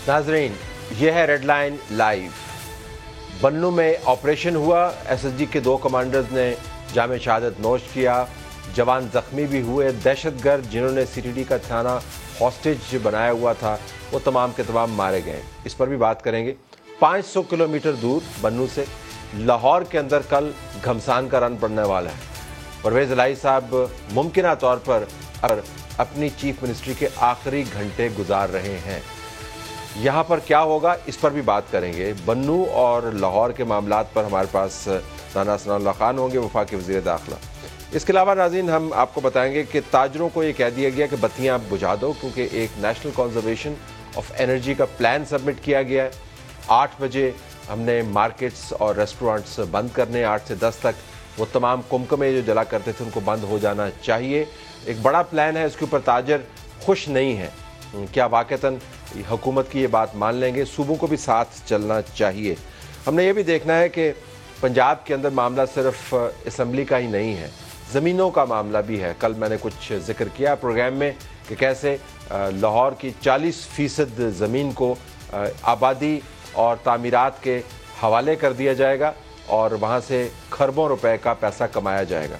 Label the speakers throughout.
Speaker 1: नाजरीन, यह है रेड लाइन लाइव। बन्नू में ऑपरेशन हुआ, एसएसजी के 2 कमांडर्स ने जाम शहादत नोश किया, जवान जख्मी भी हुए। दहशतगर्द जिन्होंने सीटीडी का थाना हॉस्टेज बनाया हुआ था वो तमाम के तमाम मारे गए। इस पर भी बात करेंगे। 500 किलोमीटर दूर बन्नू से लाहौर के अंदर कल घमसान का रन पड़ने वाला है। परवेज इलाही साहब मुमकिन तौर पर अपनी चीफ मिनिस्ट्री के आखिरी घंटे गुजार रहे हैं। यहाँ पर क्या होगा इस पर भी बात करेंगे। बन्नू और लाहौर के मामलात पर हमारे पास राना सनाउल्लाह खान होंगे, वफाकी वज़ीर दाखिला। इसके अलावा नाज़रीन हम आपको बताएंगे कि ताजरों को ये कह दिया गया कि बत्तियाँ आप बुझा दो, क्योंकि एक नेशनल कंजर्वेशन ऑफ एनर्जी का प्लान सबमिट किया गया है। 8 बजे हमने मार्केट्स और रेस्टोरेंट्स बंद करने, 8 से 10 तक वो तमाम कुमकुमे जो जला करते थे उनको बंद हो जाना चाहिए। एक बड़ा प्लान है, इसके ऊपर ताजर खुश नहीं है। क्या वाकईतन हुकूमत की ये बात मान लेंगे? सूबों को भी साथ चलना चाहिए। हमने ये भी देखना है कि पंजाब के अंदर मामला सिर्फ असम्बली का ही नहीं है, ज़मीनों का मामला भी है। कल मैंने कुछ जिक्र किया प्रोग्राम में कि कैसे लाहौर की 40% ज़मीन को आबादी और तामीरात के हवाले कर दिया जाएगा और वहाँ से खरबों रुपए का पैसा कमाया जाएगा।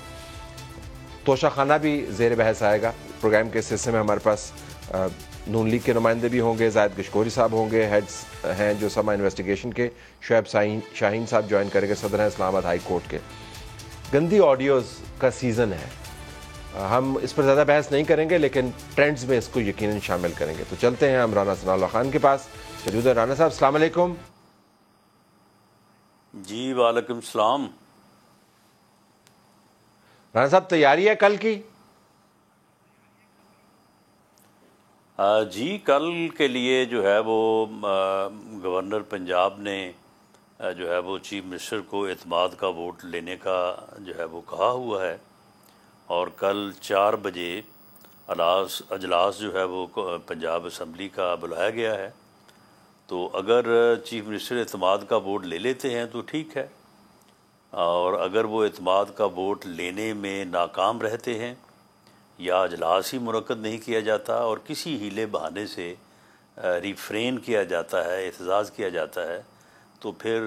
Speaker 1: तोशा खाना भी ज़ेर बहस आएगा। प्रोग्राम के इस हिस्से में हमारे पास नून लीग के नुमाइंदे भी होंगे, जायद गशकोरी साहब होंगे, हेड्स हैं जो समा इन्वेस्टिगेशन के, शुएब शाहीन साहब ज्वाइन करेंगे, सदर हैं इस्लामाबाद हाई कोर्ट के। गंदी ऑडियोज़ का सीज़न है, हम इस पर ज़्यादा बहस नहीं करेंगे, लेकिन ट्रेंड्स में इसको यकीनन शामिल करेंगे। तो चलते हैं हम राना सनाउल्लाह खान के पास। मौजूद है राना साहब, अस्सलाम वालेकुम।
Speaker 2: जी वालेकुम सलाम।
Speaker 1: राना साहब, तैयारी है कल की?
Speaker 2: जी, कल के लिए जो है वो गवर्नर पंजाब ने जो है वो चीफ मिनिस्टर को एतमाद का वोट लेने का जो है वो कहा हुआ है और कल 4 बजे अजलास जो है वो पंजाब असम्बली का बुलाया गया है। तो अगर चीफ मिनिस्टर एतमाद का वोट ले लेते हैं तो ठीक है, और अगर वो एतमाद का वोट लेने में नाकाम रहते हैं या अजलास ही मुनक्कद नहीं किया जाता और किसी हीले बहाने से रिफ्रेन किया जाता है, एहतजाज किया जाता है, तो फिर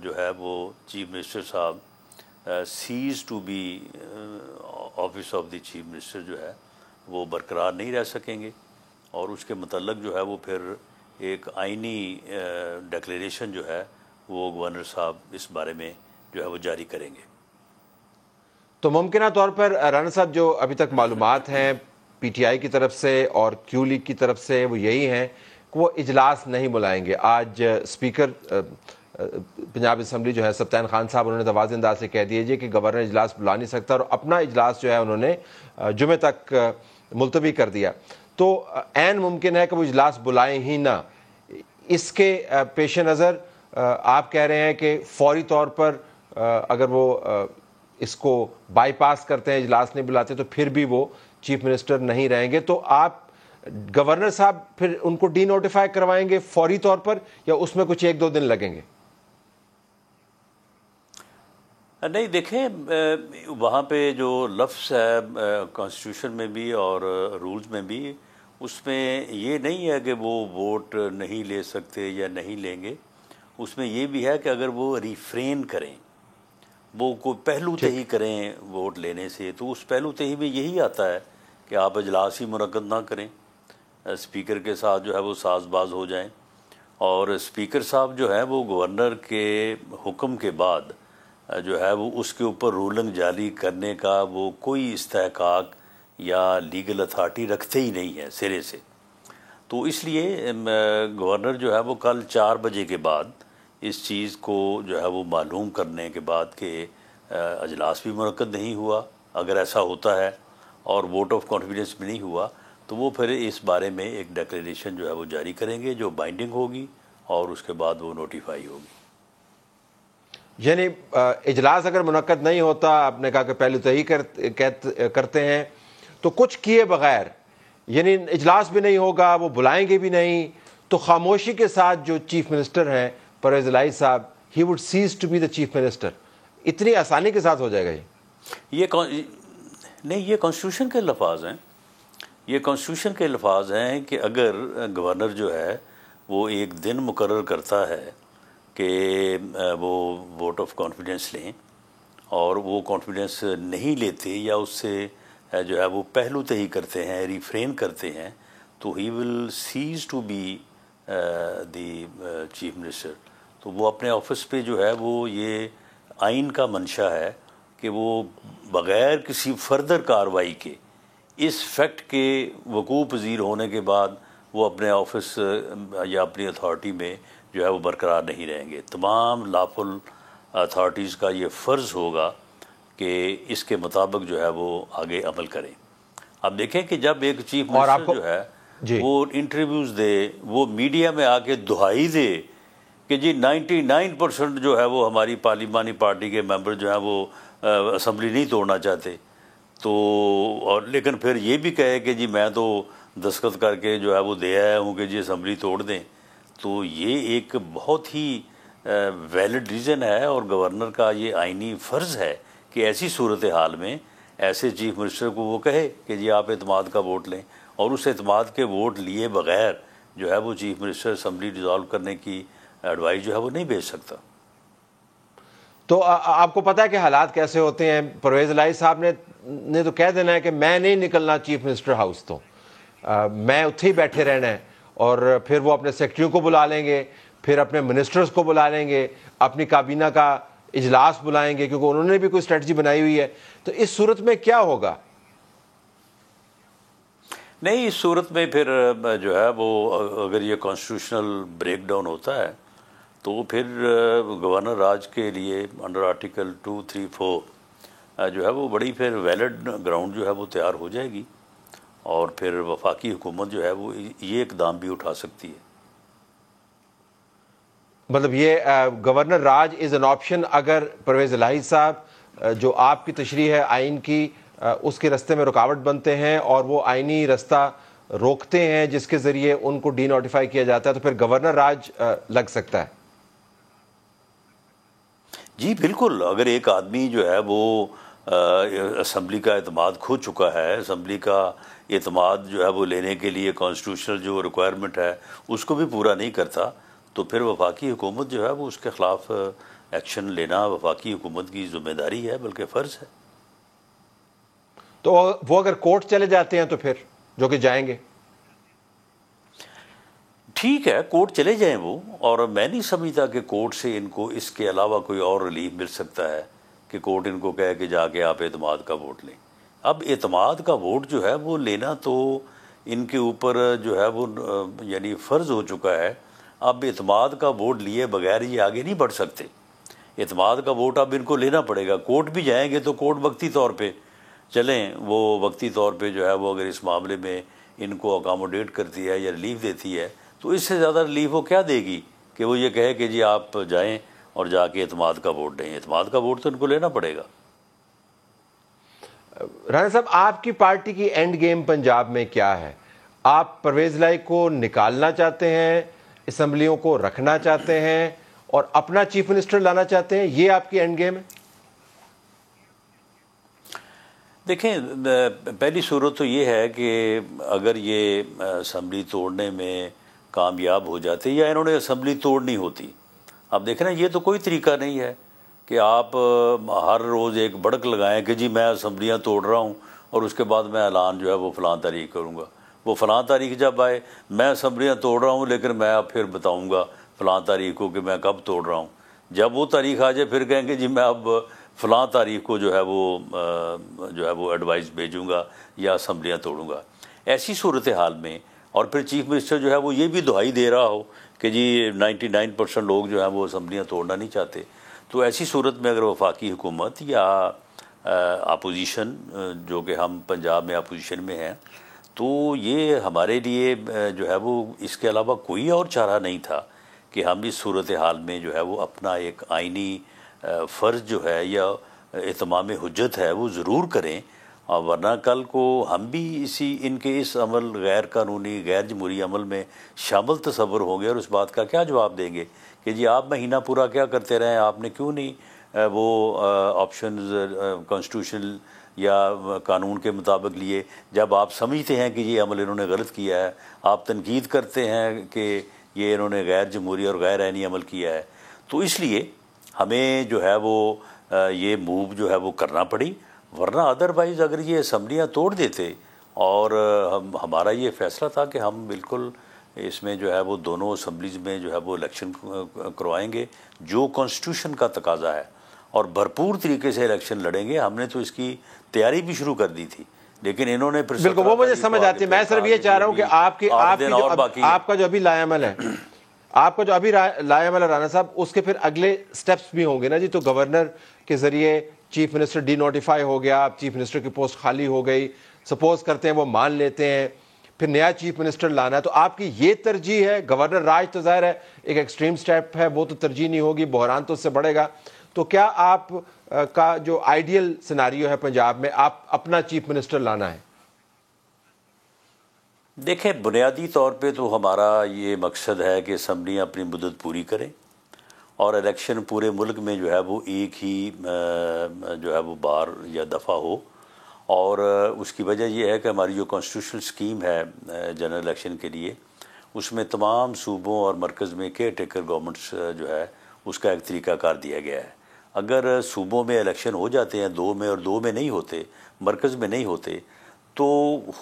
Speaker 2: जो है वो चीफ मिनिस्टर साहब ceases to be office of the chief minister जो है वो बरकरार नहीं रह सकेंगे और उसके मतलब जो है वो फिर एक आइनी डिक्लेरेशन जो है वो गवर्नर साहब इस बारे में जो है वो जारी करेंगे।
Speaker 1: तो मुमकिन तौर पर राना साहब जो अभी तक मालूमात हैं पीटीआई की तरफ से और क्यू लीग की तरफ से वो यही हैं कि वो इजलास नहीं बुलाएंगे। आज स्पीकर पंजाब असम्बली जो है सब्तान खान साहब, उन्होंने दवाज़ अंदाज से कह दिया कि गवर्नर इजलास बुला नहीं सकता और अपना इजलास जो है उन्होंने जुमे तक मुलतवी कर दिया। तो ऐन मुमकिन है कि वो इजलास बुलाएं ही ना। इसके पेश नज़र आप कह रहे हैं कि फौरी तौर पर अगर वो इसको बाईपास करते हैं, इजलास नहीं बुलाते, तो फिर भी वो चीफ मिनिस्टर नहीं रहेंगे। तो आप गवर्नर साहब फिर उनको डी नोटिफाई करवाएंगे फौरी तौर पर या उसमें कुछ 1-2 दिन लगेंगे?
Speaker 2: नहीं, देखें वहाँ पे जो लफ्ज़ है कॉन्स्टिट्यूशन में भी और रूल्स में भी, उसमें ये नहीं है कि वो वोट नहीं ले सकते या नहीं लेंगे। उसमें ये भी है कि अगर वो रिफ्रेन करें, वो कोई पहलू तही करें वोट लेने से, तो उस पहलू तही में यही आता है कि आप इजलास ही मुनक्कद ना करें, स्पीकर के साथ जो है वो साजबाज हो जाएं और स्पीकर साहब जो है वो गवर्नर के हुक्म के बाद जो है वो उसके ऊपर रूलिंग जारी करने का वो कोई इस्तेहकाक या लीगल अथॉरिटी रखते ही नहीं है सिरे से। तो इसलिए गवर्नर जो है वो कल 4 बजे के बाद इस चीज़ को जो है वो मालूम करने के बाद कि अजलास भी मुनक्कद नहीं हुआ, अगर ऐसा होता है और वोट ऑफ कॉन्फिडेंस भी नहीं हुआ, तो वो फिर इस बारे में एक डिक्लेरेशन जो है वो जारी करेंगे जो बाइंडिंग होगी और उसके बाद वो नोटिफाई होगी।
Speaker 1: यानी इजलास अगर मुनक्कद नहीं होता, आपने कहा कि पहले तय करते हैं, तो कुछ किए बगैर, यानी इजलास भी नहीं होगा, वो बुलाएंगे भी नहीं, तो खामोशी के साथ जो चीफ मिनिस्टर हैं परवेज इलाही साहब, he would cease to be the chief minister. इतनी आसानी के साथ हो जाएगा ये
Speaker 2: नहीं, ये कॉन्स्टिट्यूशन के लफाज हैं। ये कॉन्स्टिट्यूशन के लफाज हैं कि अगर गवर्नर जो है वो एक दिन मुकर्रर करता है कि वो वोट ऑफ कॉन्फिडेंस लें, और वो कॉन्फिडेंस नहीं लेते या उससे जो है वो पहलू तय करते हैं, रिफ्रेन करते हैं, तो he will cease to be the chief minister. तो वो अपने ऑफिस पे जो है वो ये आइन का मंशा है कि वो बग़ैर किसी फर्दर कार्रवाई के, इस फैक्ट के वकूफ़ पज़ीर होने के बाद वो अपने ऑफिस या अपनी अथॉरिटी में जो है वो बरकरार नहीं रहेंगे। तमाम लॉफुल अथॉरिटीज़ का ये फ़र्ज़ होगा कि इसके मुताबिक जो है वो आगे अमल करें। अब देखें कि जब एक चीफ मिनिस्टर जो है वो इंटरव्यूज़ दे, वो मीडिया में आके दुहाई दे कि जी 99% जो है वो हमारी पार्लिमानी पार्टी के मेंबर जो हैं वो असम्बली नहीं तोड़ना चाहते, तो और लेकिन फिर ये भी कहे कि जी मैं तो दस्तखत करके जो है वो दे आया हूँ कि जी असम्बली तोड़ दें, तो ये एक बहुत ही वैलिड रीज़न है और गवर्नर का ये आइनी फ़र्ज़ है कि ऐसी सूरत हाल में ऐसे चीफ मिनिस्टर को वो कहे कि जी आप एतमाद का वोट लें, और उस एतमाद के वोट लिए बग़ैर जो है वो चीफ मिनिस्टर असम्बली डिज़ोल्व करने की एडवाइस जो है वो नहीं भेज सकता।
Speaker 1: तो आपको पता है कि हालात कैसे होते हैं। परवेज़ इलाही साहब ने तो कह देना है कि मैं नहीं निकलना चीफ मिनिस्टर हाउस, तो मैं उत्थे ही बैठे रहना है, और फिर वो अपने सेक्रेटरी को बुला लेंगे, फिर अपने मिनिस्टर्स को बुला लेंगे, अपनी काबीना का इजलास बुलाएंगे, क्योंकि उन्होंने भी कोई स्ट्रेटजी बनाई हुई है। तो इस सूरत में क्या होगा?
Speaker 2: नहीं, इस सूरत में फिर जो है वो अगर ये कॉन्स्टिट्यूशनल ब्रेकडाउन होता है तो फिर गवर्नर राज के लिए अंडर आर्टिकल 234 जो है वो बड़ी फिर वैलिड ग्राउंड जो है वो तैयार हो जाएगी, और फिर वफाकी हुकूमत जो है वो ये इकदाम भी उठा सकती है।
Speaker 1: मतलब ये governor Raj is an option अगर परवेज़ इलाही साहब जो आपकी तशरीह है आइन की उसके रास्ते में रुकावट बनते हैं और वो आइनी रास्ता रोकते हैं जिसके ज़रिए उनको डी नोटिफाई किया जाता है, तो फिर गवर्नर राज लग सकता है।
Speaker 2: जी बिल्कुल, अगर एक आदमी जो है वो असम्बली का एतमाद खो चुका है, असम्बली का एतमाद जो है वो लेने के लिए कॉन्स्टिट्यूशनल जो रिक्वायरमेंट है उसको भी पूरा नहीं करता, तो फिर वफाकी हुकूमत जो है वो उसके ख़िलाफ़ एक्शन लेना वफाकी हुकूमत की ज़िम्मेदारी है, बल्कि फ़र्ज़ है।
Speaker 1: तो वो अगर कोर्ट चले जाते हैं तो फिर जो कि जाएंगे,
Speaker 2: ठीक है, कोर्ट चले जाएं वो, और मैं नहीं समझता कि कोर्ट से इनको इसके अलावा कोई और रिलीफ मिल सकता है कि कोर्ट इनको कहे कि जाके आप एतमाद का वोट लें। अब एतमाद का वोट जो है वो लेना तो इनके ऊपर जो है वो यानी फ़र्ज़ हो चुका है। अब एतमाद का वोट लिए बगैर ये आगे नहीं बढ़ सकते, एतमाद का वोट अब इनको लेना पड़ेगा। कोर्ट भी जाएंगे तो कोर्ट वक्ती तौर पे चलें, वो वक्ती तौर पे जो है वो अगर इस मामले में इनको अकोमोडेट करती है या रिलीफ देती है, तो इससे ज़्यादा रिलीफ वो क्या देगी कि वो ये कहे कि जी आप जाएं और जाके एतमाद का वोट दें। एतमाद का वोट तो इनको लेना पड़ेगा।
Speaker 1: राणा साहब, आपकी पार्टी की एंड गेम पंजाब में क्या है? आप परवेज़ इलाही को निकालना चाहते हैं, असम्बलियों को रखना चाहते हैं और अपना चीफ मिनिस्टर लाना चाहते हैं, ये आपकी एंड गेम है?
Speaker 2: देखें, पहली सूरत तो ये है कि अगर ये असम्बली तोड़ने में कामयाब हो जाते या इन्होंने असम्बली तोड़नी होती, अब देखें ना, ये तो कोई तरीका नहीं है कि आप हर रोज़ एक बड़क लगाएं कि जी मैं असम्बलियाँ तोड़ रहा हूँ और उसके बाद मैं ऐलान जो है वो फ़लाँ तारीख करूँगा। वो फ़लाँ तारीख जब आए, मैं असम्बलियाँ तोड़ रहा हूँ लेकिन मैं अब फिर बताऊँगा फ़लाँ तारीख को कि मैं कब तोड़ रहा हूँ। जब वो तारीख आ जाए फिर कहेंगे जी मैं अब फ़लाँ तारीख को जो है वो एडवाइस भेजूँगा या असम्बलियाँ तोड़ूँगा। ऐसी सूरत हाल में और फिर चीफ मिनिस्टर जो है वो ये भी दुहाई दे रहा हो कि जी 99% लोग जो हैं वो असम्बलियाँ तोड़ना नहीं चाहते, तो ऐसी सूरत में अगर वफाकी हुकूमत या अपोजिशन, जो कि हम पंजाब में अपोजिशन में हैं, तो ये हमारे लिए जो है वो इसके अलावा कोई और चारा नहीं था कि हम इस सूरत हाल में जो है वो अपना एक आइनी फ़र्ज़ जो है या इत्माम हुज्जत है वो ज़रूर करें, और वरना कल को हम भी इनके इस अमल गैर कानूनी गैर जमहूरी अमल में शामिल तस्वर होंगे और उस बात का क्या जवाब देंगे कि जी आप महीना पूरा क्या करते रहें, आपने क्यों नहीं वो ऑप्शंस कॉन्स्टिट्यूशनल या कानून के मुताबिक लिए। जब आप समझते हैं कि ये अमल इन्होंने गलत किया है, आप तनकीद करते हैं कि ये इन्होंने गैर जमहूरी और गैर आईनी अमल किया है। तो इसलिए हमें जो है वो ये मूव जो है वो करना पड़ी, वरना अदरवाइज़ अगर ये असम्बलियाँ तोड़ देते और हमारा ये फ़ैसला था कि हम बिल्कुल इसमें जो है वो दोनों असम्बलीज़ में जो है वो इलेक्शन करवाएंगे जो कॉन्स्टिट्यूशन का तकाजा है, और भरपूर तरीके से इलेक्शन लड़ेंगे। हमने तो इसकी तैयारी भी शुरू कर दी थी, लेकिन इन्होंने फिर
Speaker 1: बिल्कुल वो मुझे समझ आती है। मैं सिर्फ ये चाह रहा हूँ कि आपका जो अभी लाएअमल है, आपका जो अभी लाएअमल है राणा साहब, उसके फिर अगले स्टेप्स भी होंगे ना जी। तो गवर्नर के जरिए चीफ मिनिस्टर डी नोटिफाई हो गया, चीफ मिनिस्टर की पोस्ट खाली हो गई, सपोज करते हैं वो मान लेते हैं, फिर नया चीफ मिनिस्टर लाना है, तो आपकी ये तरजीह है? गवर्नर राज तो जाहिर है एक एक्सट्रीम स्टेप है, वो तो तरजीह नहीं होगी, बहरान तो उससे बढ़ेगा। तो क्या आप का जो आइडियल सिनारियो है पंजाब में, आप अपना चीफ मिनिस्टर लाना है?
Speaker 2: देखें, बुनियादी तौर पे तो हमारा ये मकसद है कि असम्बलियाँ अपनी मुद्दत पूरी करें और इलेक्शन पूरे मुल्क में जो है वो एक ही जो है वो बार या दफ़ा हो। और उसकी वजह यह है कि हमारी जो कॉन्स्टिट्यूशनल स्कीम है जनरल इलेक्शन के लिए, उसमें तमाम सूबों और मरकज़ में केयर टेकर गवर्नमेंट्स जो है उसका एक तरीक़ाकार दिया गया है। अगर सूबों में इलेक्शन हो जाते हैं 2 में और 2 में नहीं होते, मरकज़ में नहीं होते, तो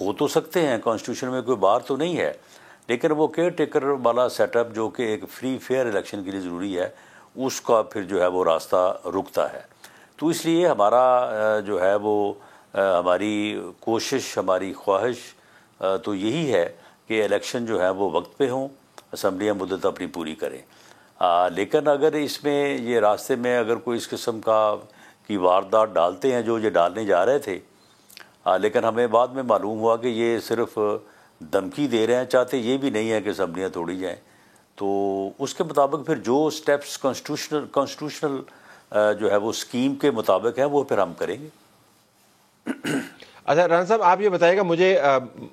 Speaker 2: हो तो सकते हैं, कॉन्स्टिट्यूशन में कोई बार तो नहीं है, लेकिन वो केयर टेकर वाला सेटअप जो कि एक फ्री फेयर इलेक्शन के लिए ज़रूरी है, उसका फिर जो है वो रास्ता रुकता है। तो इसलिए हमारा जो है वो हमारी कोशिश, हमारी ख्वाहिश तो यही है कि इलेक्शन जो है वो वक्त पे हों, असम्बलियाँ मुद्दत अपनी पूरी करें। लेकिन अगर इसमें ये रास्ते में अगर कोई इस किस्म की वारदात डालते हैं जो ये डालने जा रहे थे, लेकिन हमें बाद में मालूम हुआ कि ये सिर्फ धमकी दे रहे हैं, चाहते ये भी नहीं है कि असम्बलियाँ तोड़ी जाएँ, तो उसके मुताबिक फिर जो स्टेप्स कॉन्स्टिट्यूशनल जो है वो स्कीम के मुताबिक है वो फिर हम करेंगे।
Speaker 1: अच्छा राणा साहब, आप ये बताइएगा, मुझे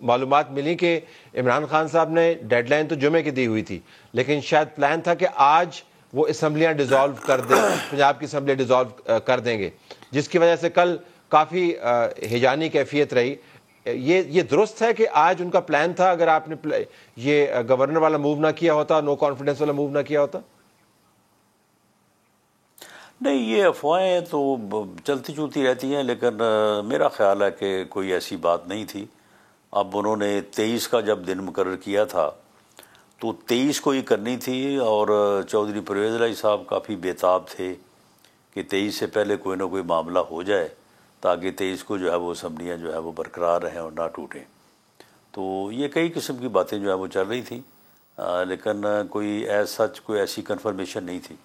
Speaker 1: मालूमात मिली कि इमरान खान साहब ने डेडलाइन तो जुमे की दी हुई थी, लेकिन शायद प्लान था कि आज वो असम्बलियाँ डिज़ोल्व कर दें, पंजाब की असम्बली डिज़ोल्व कर देंगे, जिसकी वजह से कल काफ़ी हिजानी कैफियत रही। ये दुरुस्त है कि आज उनका प्लान था? अगर आपने ये गवर्नर वाला मूव ना किया होता, नो कॉन्फिडेंस वाला मूव ना किया होता?
Speaker 2: नहीं, ये अफवाहें तो चलती चलती रहती हैं, लेकिन मेरा ख्याल है कि कोई ऐसी बात नहीं थी। अब उन्होंने 23 का जब दिन मुकर्रर किया था तो 23 को ही करनी थी, और चौधरी परवेज़ इलाही साहब काफ़ी बेताब थे कि 23 से पहले कोई ना कोई मामला हो जाए ताकि 23 को जो है वो असम्बलियाँ जो है वो बरकरार रहें और ना टूटें। तो ये कई किस्म की बातें जो है वो चल रही थी, लेकिन कोई कोई ऐसी कन्फर्मेशन नहीं थी।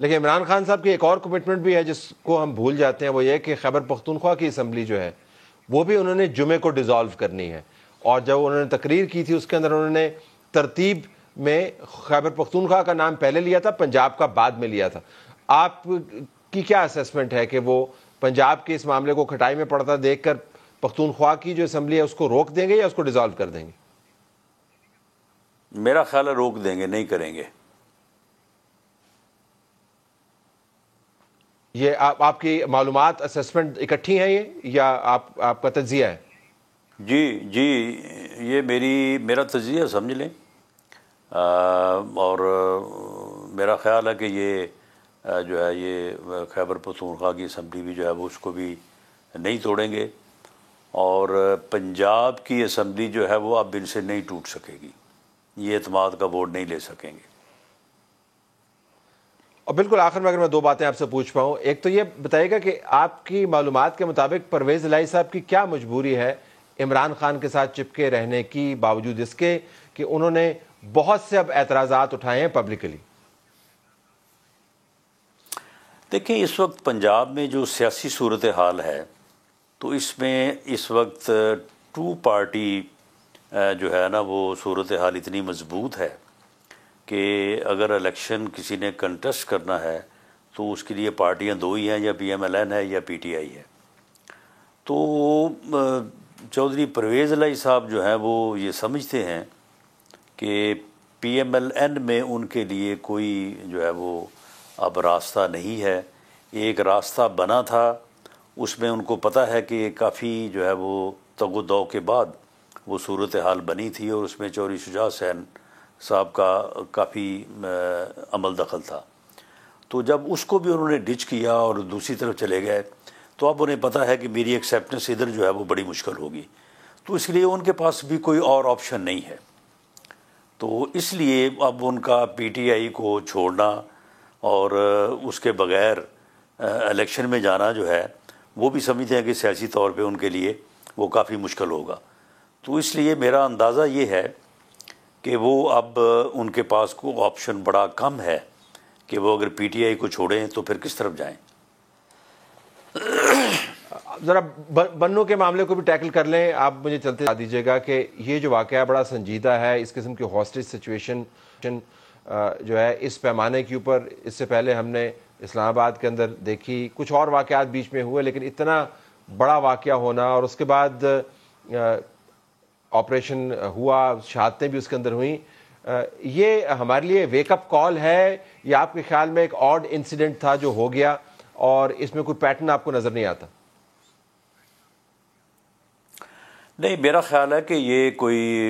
Speaker 1: लेकिन इमरान खान साहब की एक और कमिटमेंट भी है जिसको हम भूल जाते हैं, वो ये कि खैबर पख्तूनख्वा की असम्बली जो है वो भी उन्होंने जुमे को डिज़ोल्व करनी है। और जब उन्होंने तकरीर की थी उसके अंदर उन्होंने तरतीब में खैबर पख्तूनख्वा का नाम पहले लिया था, पंजाब का बाद में लिया था। आपकी क्या असेसमेंट है कि वो पंजाब के इस मामले को खटाई में पड़ता देखकर पख्तूनख्वा की जो असम्बली है उसको रोक देंगे या उसको डिज़ोल्व कर देंगे?
Speaker 2: मेरा ख्याल है रोक देंगे, नहीं करेंगे।
Speaker 1: ये आपकी मालूमात, असेसमेंट इकट्ठी हैं ये, या आपका तज्जिया है?
Speaker 2: जी, ये मेरा तज्जिया समझ लें। और मेरा ख्याल है कि ये जो है ये खैबर पख्तूनख्वा की असम्बली भी जो है वो उसको भी नहीं तोड़ेंगे, और पंजाब की असम्बली जो है वो अब इनसे नहीं टूट सकेगी, ये एतमाद का वोट नहीं ले सकेंगे।
Speaker 1: और बिल्कुल आखिर में अगर मैं 2 बातें आपसे पूछ पाऊँ, एक तो ये बताइएगा कि आपकी मालूमात के मुताबिक परवेज़ इलाही साहब की क्या मजबूरी है इमरान खान के साथ चिपके रहने की, बावजूद इसके कि उन्होंने बहुत से अब एतराज़ात उठाए हैं पब्लिकली?
Speaker 2: देखिए, इस वक्त पंजाब में जो सियासी सूरत हाल है, तो इसमें इस वक्त 2 पार्टी जो है ना वो सूरत हाल इतनी मजबूत है कि अगर इलेक्शन किसी ने कंटेस्ट करना है तो उसके लिए पार्टियां 2 ही हैं, या PMLN है या PTI है। तो चौधरी परवेज़ इलाही साहब जो हैं वो ये समझते हैं कि PMLN में उनके लिए कोई जो है वो अब रास्ता नहीं है। एक रास्ता बना था, उसमें उनको पता है कि काफ़ी जो है वो तगो-दो के बाद वो सूरत हाल बनी थी और उसमें चौधरी शुजा हुसैन साहब का काफ़ी अमल दखल था। तो जब उसको भी उन्होंने डिच किया और दूसरी तरफ चले गए तो अब उन्हें पता है कि मेरी एक्सेप्टेंस इधर जो है वो बड़ी मुश्किल होगी, तो इसलिए उनके पास भी कोई और ऑप्शन नहीं है। तो इसलिए अब उनका पीटीआई को छोड़ना और उसके बग़ैर इलेक्शन में जाना जो है वो भी समझते हैं कि सियासी तौर पे उनके लिए वो काफ़ी मुश्किल होगा। तो इसलिए मेरा अंदाज़ा ये है कि वो अब उनके पास को ऑप्शन बड़ा कम है कि वो अगर पीटीआई को छोड़ें तो फिर किस तरफ जाएं।
Speaker 1: ज़रा बन्नू के मामले को भी टैकल कर लें। आप मुझे चलते बता दीजिएगा कि ये जो वाक़या बड़ा संजीदा है, इस किस्म की हॉस्टेज सिचुएशन जो है इस पैमाने के ऊपर इससे पहले हमने इस्लामाबाद के अंदर देखी, कुछ और वाक़यात बीच में हुए, लेकिन इतना बड़ा वाक़या होना और उसके बाद ऑपरेशन हुआ, शहादतें भी उसके अंदर हुई, ये हमारे लिए वेकअप कॉल है या आपके ख्याल में एक ऑड इंसिडेंट था जो हो गया और इसमें कोई पैटर्न आपको नज़र नहीं आता?
Speaker 2: नहीं, मेरा ख्याल है कि ये कोई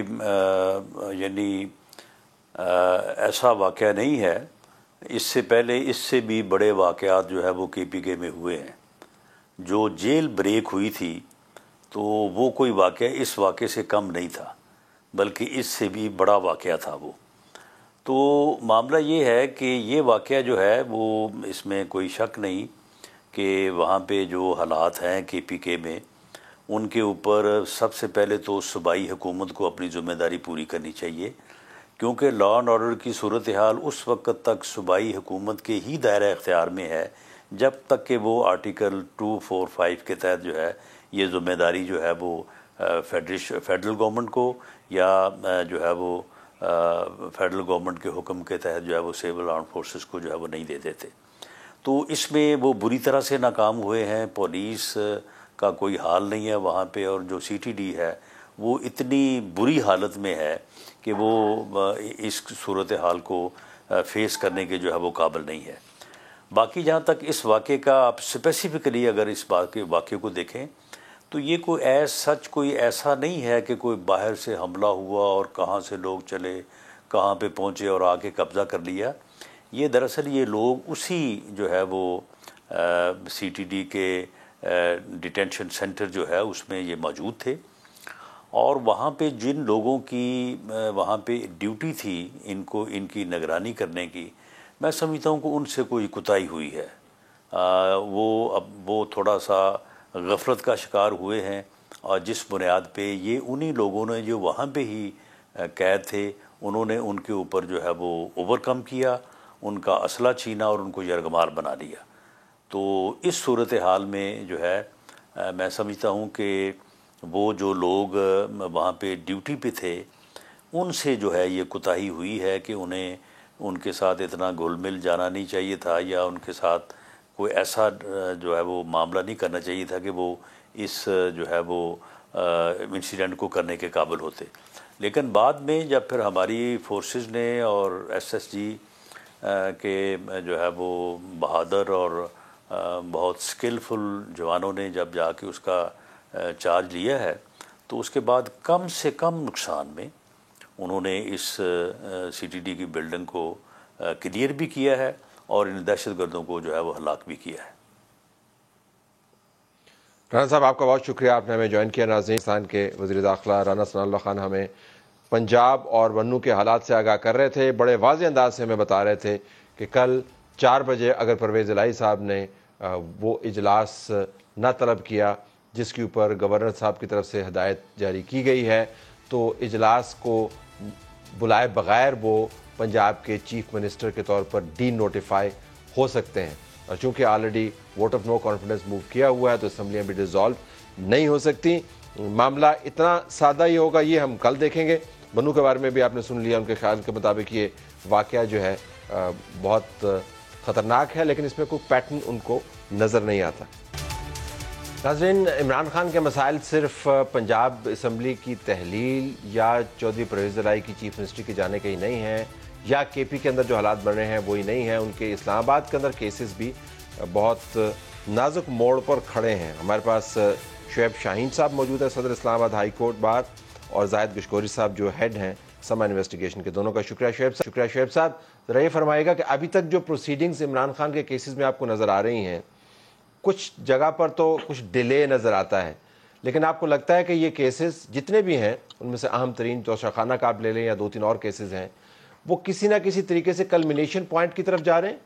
Speaker 2: यानी ऐसा वाक़या नहीं है। इससे पहले इससे भी बड़े वाक़यात जो है वो केपीके में हुए हैं। जो जेल ब्रेक हुई थी तो वो कोई वाक़या इस वाक़े से कम नहीं था, बल्कि इससे भी बड़ा वाक़या था वो। तो मामला ये है कि ये वाक़या जो है वो, इसमें कोई शक नहीं कि वहाँ पे जो हालात हैं केपीके में, उनके ऊपर सबसे पहले तो सूबाई हुकूमत को अपनी ज़िम्मेदारी पूरी करनी चाहिए, क्योंकि लॉ एंड ऑर्डर की सूरत हाल उस वक्त तक सूबाई हुकूमत के ही दायरा इख्तियार में है जब तक कि वो आर्टिकल 245 के तहत जो है ये ज़िम्मेदारी जो है वो फेडरल गवर्नमेंट को या जो है वो फेडरल गवर्नमेंट के हुक्म के तहत जो है वो सिविल आर्म फोर्सेस को जो है वो नहीं दे देते। तो इसमें वो बुरी तरह से नाकाम हुए हैं। पुलिस का कोई हाल नहीं है वहाँ पे, और जो सीटीडी है वो इतनी बुरी हालत में है कि वो इस सूरत हाल को फेस करने के जो है वो काबिल नहीं है। बाकी जहाँ तक इस वाक़े का आप स्पेसिफ़िकली अगर इस वाक़े को देखें तो ये कोई ऐसा नहीं है कि कोई बाहर से हमला हुआ और कहाँ से लोग चले, कहाँ पे पहुँचे और आके कब्ज़ा कर लिया। ये दरअसल ये लोग उसी जो है वो सीटीडी के डिटेंशन सेंटर जो है उसमें ये मौजूद थे, और वहाँ पे जिन लोगों की वहाँ पे ड्यूटी थी इनकी निगरानी करने की, मैं समझता हूँ कि उनसे कोई कुताही हुई है। वो थोड़ा सा गफलत का शिकार हुए हैं, और जिस बुनियाद पे ये उन्हीं लोगों ने जो वहाँ पे ही कैद थे उन्होंने उनके ऊपर जो है वो ओवरकम किया, उनका असला छीना और उनको यरगमाल बना लिया। तो इस सूरत हाल में जो है मैं समझता हूँ कि वो जो लोग वहाँ पे ड्यूटी पे थे उनसे जो है ये कुताही हुई है कि उन्हें उनके साथ इतना घुल मिल जाना नहीं चाहिए था, या उनके साथ कोई ऐसा जो है वो मामला नहीं करना चाहिए था कि वो इस जो है वो इंसिडेंट को करने के काबिल होते। लेकिन बाद में जब फिर हमारी फोर्सेस ने और एसएसजी के जो है वो बहादुर और बहुत स्किलफुल जवानों ने जब जाके उसका चार्ज लिया है, तो उसके बाद कम से कम नुकसान में उन्होंने इस सीटीडी की बिल्डिंग को क्लियर भी किया है और इन दहशतगर्दों को जो है वो हलाक भी किया है।
Speaker 1: राना साहब, आपका बहुत शुक्रिया, आपने हमें ज्वाइन किया। नाज़रीन, के वज़ीर दाखिला राना सनाउल्लाह खान हमें पंजाब और बन्नू के हालात से आगाह कर रहे थे। बड़े वाज़ेह अंदाज से हमें बता रहे थे कि कल 4 बजे अगर परवेज़ इलाही साहब ने वो इजलास न तलब किया जिसके ऊपर गवर्नर साहब की तरफ से हदायत जारी की गई है, तो इजलास को बुलाए बग़ैर वो पंजाब के चीफ मिनिस्टर के तौर पर डी नोटिफाई हो सकते हैं। और चूँकि already vote of no confidence move किया हुआ है तो असम्बलियाँ भी डिज़ोल्व नहीं हो सकती। मामला इतना सादा ही होगा ये हम कल देखेंगे। बन्नू के बारे में भी आपने सुन लिया, उनके ख्याल के मुताबिक ये वाक़या जो है बहुत ख़तरनाक है, लेकिन इसमें कोई पैटर्न उनको नज़र नहीं आता। नाज़रीन, इमरान खान के मसाइल सिर्फ पंजाब असम्बली की तहलील या चौधरी परवेज़ इलाही की चीफ मिनिस्ट्री के जाने के ही नहीं हैं, या केपी के अंदर जो हालात बन रहे हैं वो ही नहीं हैं। उनके इस्लामाबाद के अंदर केसेस भी बहुत नाजुक मोड़ पर खड़े हैं। हमारे पास शुएब शाहीन साहब मौजूद है, सदर इस्लामाबाद हाई कोर्ट बार, और जाहिद गशकोरी साहब जो हेड हैं समा इन्वेस्टिगेशन के। दोनों का शुक्रिया शुएब साहब। ज़रा ये फरमाइएगा कि अभी तक जो प्रोसीडिंग्स इमरान खान के केसेस में आपको नज़र आ रही हैं, कुछ जगह पर तो कुछ डिले नज़र आता है, लेकिन आपको लगता है कि ये केसेस जितने भी हैं उनमें से अहम तरीन तोशाखाना का आप ले लें या 2-3 और केसेस हैं, वो किसी ना किसी तरीके से कल्मिनेशन पॉइंट की तरफ जा रहे हैं?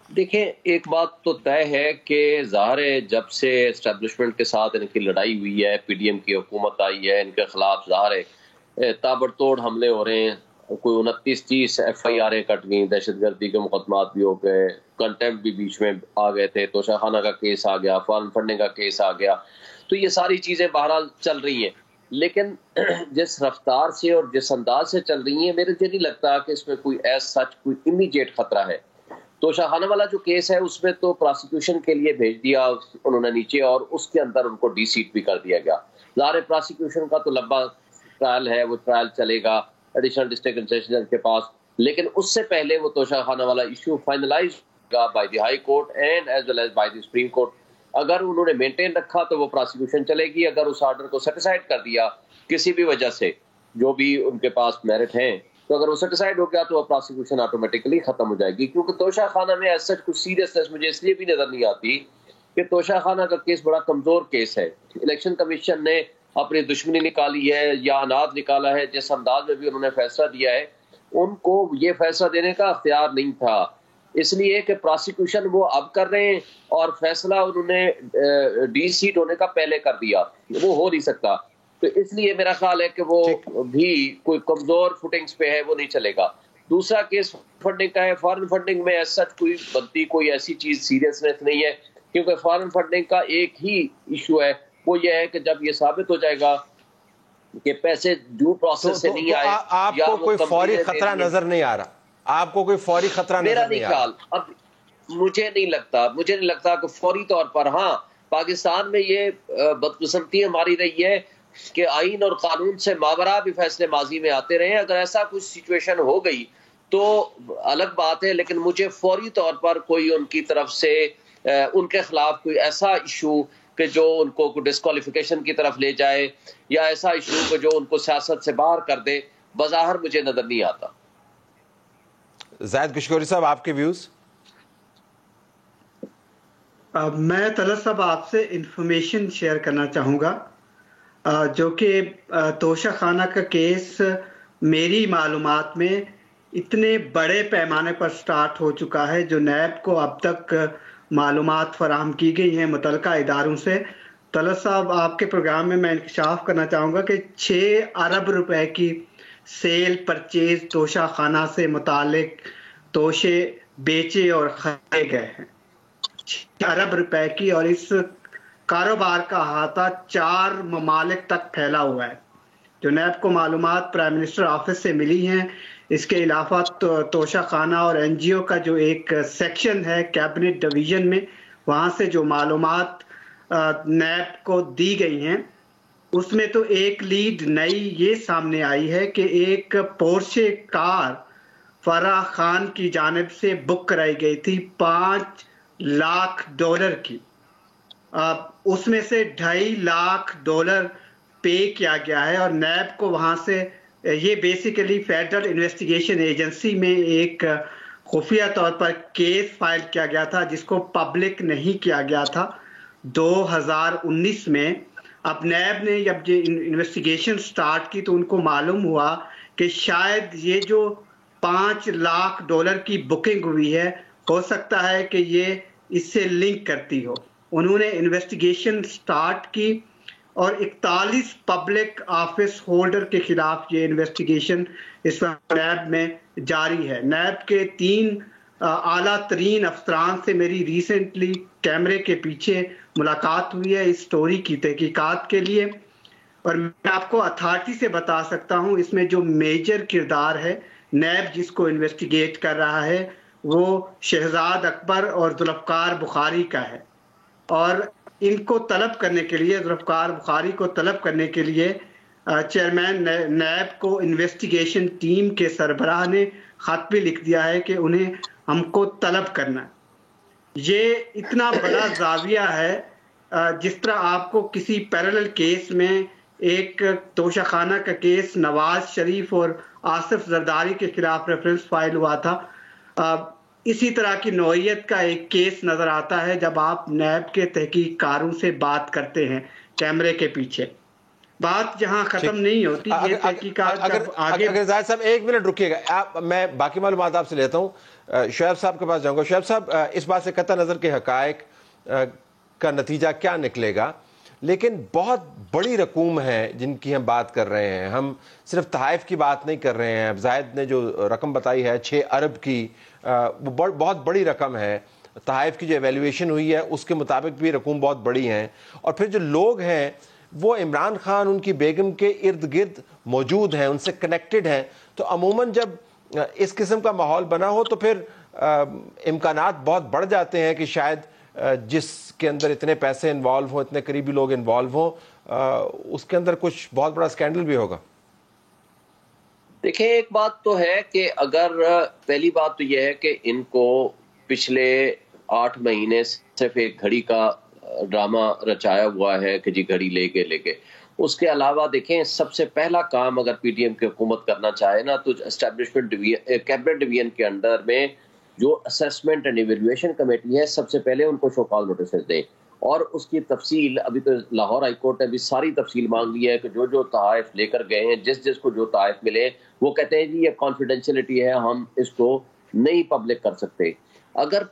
Speaker 3: देखें, एक बात तो तय है कि ज़ाहिर है जब से एस्टेब्लिशमेंट के साथ इनकी लड़ाई हुई है, पीडीएम की हुकूमत आई है, इनके खिलाफ ज़ाहिर है ताबड़तोड़ हमले हो रहे हैं। कोई 29-30 FIR कट गई, दहशतगर्दी के मुकदमात भी हो गए, कंटेम्प्ट भी बीच में आ गए थे, तोशाखाना का केस आ गया, फॉरेन फंडिंग का केस आ गया। तो ये सारी चीज़ें बहरहाल चल रही हैं, लेकिन जिस रफ्तार से और जिस अंदाज से चल रही हैं, मेरे को नहीं लगता कि इसमें कोई सच कोई इमीडिएट खतरा है। तोशाखाना वाला जो केस है उसमें तो प्रोसिक्यूशन के लिए भेज दिया उन्होंने नीचे, और उसके अंदर उनको डीसीट भी कर दिया गया। ज़ाहिर प्रोसिक्यूशन का तो लंबा ट्रायल है, वो ट्रायल चलेगा एडिशनल डिस्ट्रिक्ट एडमिनिस्ट्रेटर जज के पास, लेकिन उससे पहले वो तोशाखाना वाला इशू फाइनलाइज होगा by the high court and as well as by the supreme court. अगर उन्होंने मेंटेन रखा तो वो प्रोसिक्यूशन चलेगी, अगर उस ऑर्डर को सेटिसाइड कर दिया किसी भी वजह से, जो भी उनके पास मेरिट हैं, तो अगर वो सेटिसाइड हो गया तो प्रोसिक्यूशन ऑटोमेटिकली खत्म हो जाएगी। क्योंकि तोशाखाना में ऐसा कुछ सीरियसनेस मुझे इसलिए भी नजर नहीं आती कि तोशाखाना का केस बड़ा कमजोर केस है। इलेक्शन कमीशन ने अपनी दुश्मनी निकाली है या अनाज निकाला है, जिस अंदाज में भी उन्होंने फैसला दिया है, उनको ये फैसला देने का अख्तियार नहीं था, इसलिए कि प्रोसिक्यूशन वो अब कर रहे हैं और फैसला उन्होंने डीसीट होने का पहले कर दिया, वो हो नहीं सकता। तो इसलिए मेरा ख्याल है कि वो भी कोई कमजोर फुटिंग्स पे है, वो नहीं चलेगा। दूसरा केस फंडिंग का है। फॉरेन फंडिंग में ऐसा कोई बनती कोई ऐसी चीज सीरियसनेस नहीं है, क्योंकि फॉरेन फंडिंग का एक ही इशू है, वो ये है कि जब ये साबित हो जाएगा कि पैसे ड्यू प्रोसेस से नहीं आए,
Speaker 1: आपको कोई फौरी खतरा नजर नहीं आ रहा? आपको कोई फौरी खतरा नजर नहीं आ रहा?
Speaker 3: अब मुझे नहीं लगता कि फौरी तौर पर। हाँ, पाकिस्तान में ये बदकिस्मती हमारी रही है कि आईन और कानून से मावरा भी फैसले माजी में आते रहे। अगर ऐसा कुछ सिचुएशन हो गई तो अलग बात है, लेकिन मुझे फौरी तौर पर कोई उनकी तरफ से उनके खिलाफ कोई ऐसा इशू कि जो उनको डिस्क्वालिफिकेशन की तरफ ले जाए या ऐसा इशू कि जो उनको सियासत से बाहर कर दे, बज़ाहिर मुझे नजर नहीं आता।
Speaker 1: जाहिद गशकोरी साहब, आपके व्यूज?
Speaker 4: मैं तलत साहब आपसे इंफॉर्मेशन शेयर करना चाहूँगा, जो कि तोशाखाना का केस मेरी मालूमात में इतने बड़े पैमाने पर स्टार्ट हो चुका है, जो नैब को अब तक मालूमात फराहम की गई हैं मुतलका इदारों से। तलत साहब, आपके प्रोग्राम में मैं इंकशाफ करना चाहूँगा कि 6 अरब रुपए की सेल परचेज तोशाखाना से मुतालिक तोशे बेचे और खरीदे गए हैं, 6 अरब रुपए की, और इस कारोबार का अहाता 4 ममालिक तक फैला हुआ है। जो नैब को मालूमात प्राइम मिनिस्टर ऑफिस से मिली हैं, इसके अलावा तोशाखाना और NGO का जो एक सेक्शन है कैबिनेट डिवीजन में, वहाँ से जो मालूमात नैब को दी गई हैं, उसमें तो एक लीड नई ये सामने आई है कि एक पोर्शे कार फराह खान की जानिब से बुक कराई गई थी $5 लाख की। उसमें से $2.5 लाख पे किया गया है, और नैब को वहाँ से ये बेसिकली फेडरल इन्वेस्टिगेशन एजेंसी में एक खुफिया तौर पर केस फाइल किया गया था, जिसको पब्लिक नहीं किया गया था 2019 में। अब नैब ने जब ये इन्वेस्टिगेशन स्टार्ट की तो उनको मालूम हुआ कि शायद ये जो $5 लाख की बुकिंग हुई है, हो सकता है कि ये इससे लिंक करती हो। उन्होंने इन्वेस्टिगेशन स्टार्ट की और 41 पब्लिक ऑफिस होल्डर के खिलाफ ये इन्वेस्टिगेशन इस वक्त नैब में जारी है। नैब के 3 आला तरीन अफसरान से मेरी रिसेंटली कैमरे के पीछे मुलाकात हुई है इस स्टोरी की तहकीकात के लिए, और मैं आपको अथॉरिटी से बता सकता हूँ इसमें जो मेजर किरदार है नैब जिसको इन्वेस्टिगेट कर रहा है, वो शहजाद अकबर और जुल्फ़कार बुखारी का है। और इनको तलब करने के लिए, जुल्फ़कार बुखारी को तलब करने के लिए चेयरमैन नैब को इन्वेस्टिगेशन टीम के सरबराह ने ख़त भी लिख दिया है कि उन्हें हमको तलब करना। ये इतना बड़ा जाविया है, जिस तरह आपको किसी पैरेलल केस में एक तोशाखाना का केस नवाज शरीफ और आसिफ जरदारी के खिलाफ रेफरेंस फाइल हुआ था। इसी तरह की नौइयत का एक केस नजर आता है जब आप नैब के तहकीककारों से बात करते हैं कैमरे के पीछे। बात जहां खत्म नहीं होती, ये तहकीकात आगे।
Speaker 1: अगर जाहिद साहब 1 मिनट रुकिएगा, मैं बाकी मालूमात आपसे लेता हूँ। शुएब साहब के पास जाऊंगा। शुएब साहब, इस बात से कतई नजर के हकायक का नतीजा क्या निकलेगा, लेकिन बहुत बड़ी रकूम है जिनकी हम बात कर रहे हैं। हम सिर्फ तहाइफ की बात नहीं कर रहे हैं। जाहिद ने जो रकम बताई है 6 अरब की, वो बहुत बड़ी रकम है। तहाइफ की जो एवेल्यूएशन हुई है उसके मुताबिक भी रकूम बहुत बड़ी हैं। और फिर जो लोग हैं वो इमरान खान, उनकी बेगम के इर्द गिर्द मौजूद हैं, उनसे कनेक्टेड हैं। तो अमूमन जब इस किस्म का माहौल बना हो तो फिर इम्कानात बहुत बढ़ जाते हैं कि शायद जिसके अंदर इतने पैसे इन्वॉल्व हो, इतने करीबी लोग इन्वॉल्व हो, उसके अंदर कुछ बहुत बड़ा स्कैंडल भी होगा।
Speaker 3: देखिए, एक बात तो है कि अगर पहली बात तो यह है कि इनको पिछले 8 महीने सिर्फ एक घड़ी का ड्रामा रचाया हुआ है कि जी घड़ी लेके उसके अलावा देखें, सबसे पहला काम अगर पीडीएम की हुकूमत करना चाहे ना, तो एस्टैब्लिशमेंट कैबिनेट डिवीजन के अंडर में जो असेसमेंट एंड इवैल्यूएशन कमेटी है, सबसे पहले उनको शो कॉज नोटिस दें और उसकी तफसील, अभी तो लाहौर हाई कोर्ट ने भी सारी तफसील मांग ली है कि जो तहाइफ लेकर गए हैं, जिसको जो तहाइफ मिले, वो कहते हैं जी ये कॉन्फिडेंशियलिटी है, हम इसको नहीं पब्लिक कर सकते। अगर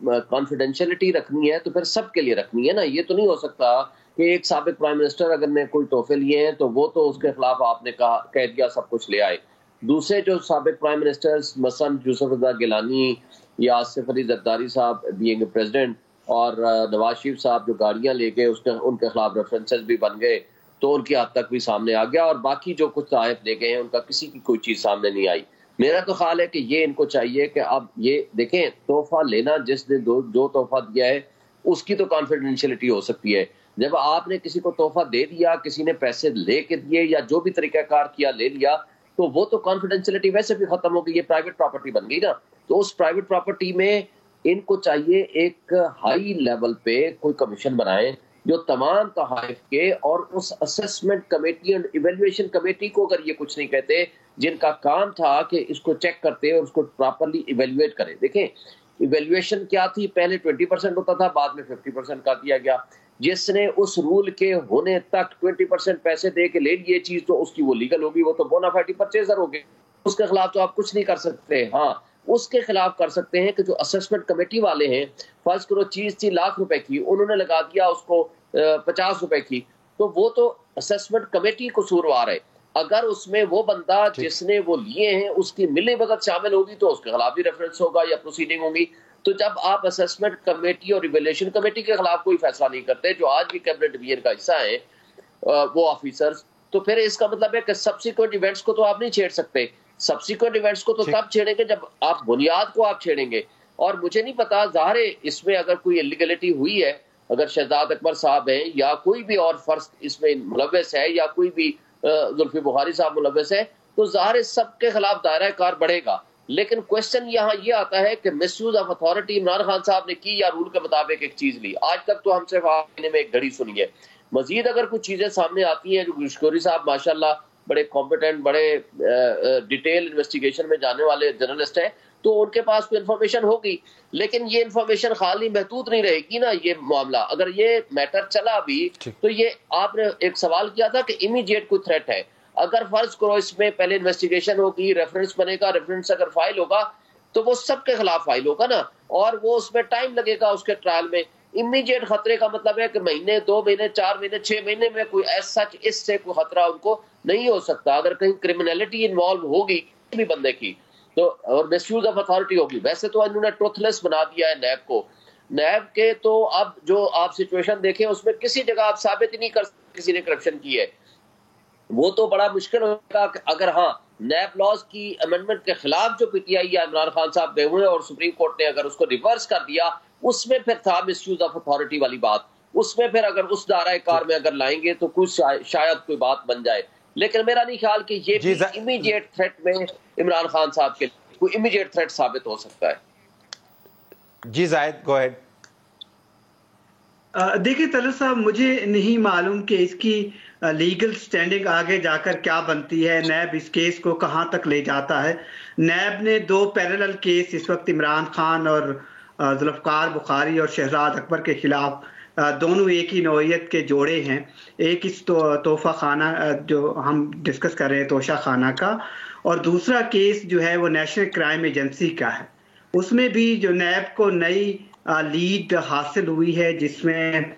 Speaker 3: कॉन्फिडेंशियलिटी रखनी है तो फिर सबके लिए रखनी है ना। ये तो नहीं हो सकता कि एक साबिक प्राइम मिनिस्टर अगर ने कोई तोहफे लिए हैं तो वो तो उसके खिलाफ आपने कह दिया सब कुछ ले आए। दूसरे जो साबिक प्राइम मिनिस्टर्स मसलन यूसुफ रज़ा गिलानी या आसिफ अली जरदारी साहब बीइंग प्रेसिडेंट और नवाज शरीफ साहब जो गाड़ियां लेके उनके खिलाफ रेफरेंसेस भी बन गए, तो उनकी हद तक भी सामने आ गया। और बाकी जो कुछ तहाइफ लेके हैं उनका किसी की कोई चीज सामने नहीं आई। मेरा तो ख्याल है कि ये इनको चाहिए कि अब ये देखें, तोहफा लेना, जिसने जो तोहफा दिया है उसकी तो कॉन्फिडेंशियलिटी हो सकती है। जब आपने किसी को तोहफा दे दिया, किसी ने पैसे लेके दिए या जो भी तरीकाकार किया ले लिया, तो वो तो कॉन्फिडेंशियलिटी वैसे भी खत्म हो गई, ये प्राइवेट प्रॉपर्टी बन गई ना। तो उस प्राइवेट प्रॉपर्टी में इनको चाहिए एक हाई लेवल पे कोई कमीशन बनाए जो तमाम तहाइफ के, और उस assessment committee and evaluation committee को अगर ये कुछ नहीं कहते, जिनका काम था कि इसको चेक करते और उसको प्रॉपर्ली इवैल्यूएट करें। देखें, इवैल्यूएशन क्या थी, पहले 20% होता था, बाद में 50% का दिया गया। जिसने उस रूल के होने तक 20% पैसे दे के ले लिए चीज, तो उसकी वो लीगल होगी, वो तो बोनाफाइड परचेजर होगी, उसके खिलाफ तो आप कुछ नहीं कर सकते। हाँ, उसके खिलाफ कर सकते हैं कि जो असेसमेंट कमेटी वाले हैं, फर्ज करो चीज थी लाख रुपए की, उन्होंने लगा दिया उसको 50 रुपए की, तो वो तो असेसमेंट कमेटी कसूरवार है। अगर उसमें वो बंदा जिसने वो लिए हैं उसकी मिली भगत शामिल होगी तो उसके खिलाफ भी रेफरेंस होगा या प्रोसीडिंग होगी। तो जब आप असेसमेंट कमेटी और इवैल्यूएशन कमेटी के खिलाफ कोई फैसला नहीं करते, जो आज भी कैबिनेट डिवीजन का हिस्सा है वो ऑफिसर्स, तो फिर इसका मतलब है कि सब्सिक्वेंट इवेंट्स को तो आप नहीं छेड़ सकते। सब्सिक्वेंट इवेंट्स को तो तब छेड़ेंगे जब आप बुनियाद को आप छेड़ेंगे। और मुझे नहीं पता, ज़ाहिर है इसमें अगर कोई इलीगलिटी हुई है, अगर शहजाद अकबर साहब हैं या कोई भी और फर्ज इसमें मुलव्वस है या कोई भी जुल्फी बुखारी साहब मुलव्वस है, तो ज़ाहिर सबके खिलाफ दायरा कार बढ़ेगा। लेकिन क्वेश्चन यहाँ ये आता है कि misuse of authority Imran Khan साहब ने की या रूल के मुताबिक एक चीज ली। आज तक तो हम सिर्फ महीने में एक घड़ी सुनी है। मजीद अगर कुछ चीजें सामने आती हैं, जो गुशकोरी साहब माशाल्लाह बड़े कॉम्पिटेंट, बड़े डिटेल इन्वेस्टिगेशन में जाने वाले जर्नलिस्ट हैं, तो उनके पास कोई इन्फॉर्मेशन होगी। लेकिन ये इन्फॉर्मेशन खाली महदूद नहीं रहेगी ना। ये मामला अगर ये मैटर चला भी, तो ये आपने एक सवाल किया था कि इमीडिएट कोई थ्रेट है। अगर फर्ज करो इसमें पहले इन्वेस्टिगेशन होगी, रेफरेंस बनेगा, रेफरेंस अगर फाइल होगा तो वो सबके खिलाफ फाइल होगा ना, और वो उसमें टाइम लगेगा उसके ट्रायल में। इमीडिएट खतरे का मतलब है कि महीने, 2 महीने, 4 महीने, 6 महीने में कोई ऐसा इससे कोई खतरा उनको नहीं हो सकता। अगर कहीं क्रिमिनलिटी इन्वॉल्व होगी भी बंदे की, तो और मिसयूज ऑफ अथॉरिटी होगी। वैसे तो इन्होंने ट्रुथलेस बना दिया है नैब को। नैब के तो अब जो आप सिचुएशन देखें उसमें किसी जगह आप साबित ही नहीं कर सकते किसी ने करप्शन की है। वो तो बड़ा मुश्किल होगा अगर हाँ नैब लॉज की अमेंडमेंट के खिलाफ जो पीटीआई या इमरान खान साहब गए हुए और सुप्रीम कोर्ट ने अगर उसको रिवर्स कर दिया, उसमें फिर था मिसयूज ऑफ अथॉरिटी वाली बात, उसमें फिर अगर उस दायरा कार में अगर लाएंगे तो कुछ शायद कोई बात बन जाए। लेकिन मेरा नहीं ख्याल कि ये भी इमीडिएट थ्रेट में इमरान खान साहब के कोई इमीडिएट थ्रेट साबित हो सकता है।
Speaker 1: जी जाहिद, गो अहेड।
Speaker 4: देखिए तलत साहब, मुझे नहीं मालूम कि इसकी लीगल स्टैंडिंग आगे जाकर क्या बनती है, नैब इस केस को कहां तक ले जाता है। नैब ने 2 पैरेलल केस इस वक्त इमरान खान और जुल्फ़िकार बुखारी और शहजाद अकबर के खिलाफ, दोनों एक ही नौइयत के जोड़े हैं। एक इस तोहफा खाना जो हम डिस्कस कर रहे हैं तोशा खाना का, और दूसरा केस जो है वो नेशनल क्राइम एजेंसी का है। उसमें भी जो नैब को नई लीड हासिल हुई है, जिसमें